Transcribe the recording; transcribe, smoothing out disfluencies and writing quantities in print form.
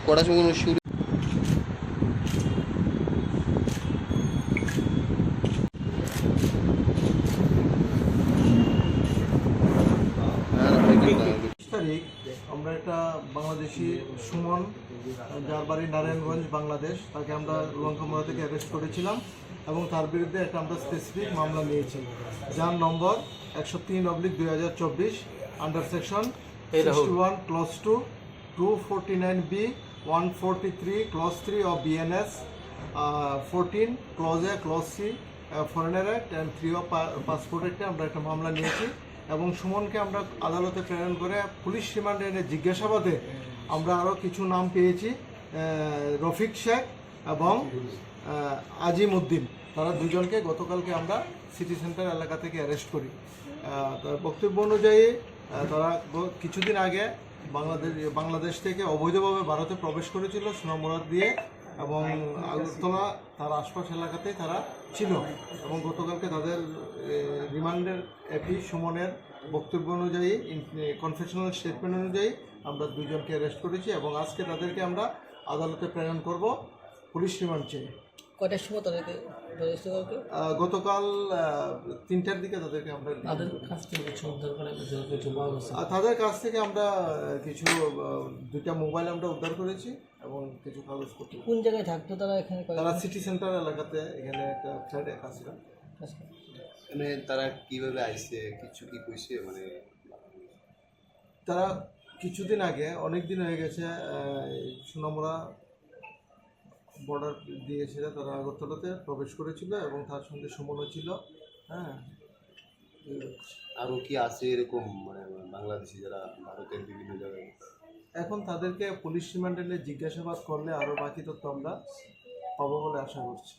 কটার সময় শুরু? তারিখ আমরা একটা বাংলাদেশি সুমন, যার বাড়ি নারায়ণগঞ্জ বাংলাদেশ, তাকে আমরা লঙ্কামোড়া থেকে অ্যারেস্ট করেছিলাম এবং তার বিরুদ্ধে একটা আমরা স্পেসিফিক মামলা নিয়েছি, যার নম্বর 103/2024 under section 61 clause 2 249B 143 clause 3 of BNS 14 clause A clause C foreigner act and 3 of passport অ্যাক্টে আমরা একটা মামলা নিয়েছি এবং সুমনকে আমরা আদালতে প্রেরণ করে পুলিশ রিমান্ডে এনে জিজ্ঞাসাবাদে আমরা আরও কিছু নাম পেয়েছি, রফিক শেখ এবং আজিম উদ্দিন। তারা দুজনকে গতকালকে আমরা সিটি সেন্টার এলাকা থেকে অ্যারেস্ট করি। তার বক্তব্য অনুযায়ী তারা কিছুদিন আগে বাংলাদেশ থেকে অবৈধভাবে ভারতে প্রবেশ করেছিল সোনামুড়া দিয়ে এবং আগরতলা তার আশপাশ এলাকাতেই তারা ছিল এবং গতকালকে তাদের রিমান্ডের এপি সুমনের বক্তব্য অনুযায়ী, কনফেশনাল স্টেটমেন্ট অনুযায়ী আমরা দুজনকে অ্যারেস্ট করেছি এবং আজকে তাদেরকে আমরা আদালতে প্রেরণ করব পুলিশ রিমান্ড চেয়ে। কয়টার সময় তাদেরকে গতকাল 3টার দিকে তাদেরকে আমরা তাদের কাছ থেকে আমরা কিছু 2টা মোবাইল আমরা উদ্ধার করেছি এবং কিছু কাগজপত্র। কোন জায়গায় থাকতো তারা? এখানে তারা সিটি সেন্টার এলাকাতে, এখানে একটা ফ্ল্যাটে কাছে। মানে তারা কিভাবে আইছে কিছু কি কইছে? মানে তারা কিছুদিন আগে, অনেক দিন হয়ে গেছে, সোনামুড়া বর্ডার দিয়েছিল, তারা আগরতলাতে প্রবেশ করেছিল এবং তার সঙ্গে সুমনও ছিল। হ্যাঁ, আরও কি আছে এরকম মানে বাংলাদেশি যারা ভারতের বিভিন্ন জায়গায়? এখন তাদেরকে পুলিশ রিমান্ডে জিজ্ঞাসাবাদ করলে আরও বাকি তথ্য আমরা পাবো বলে আশা করছি।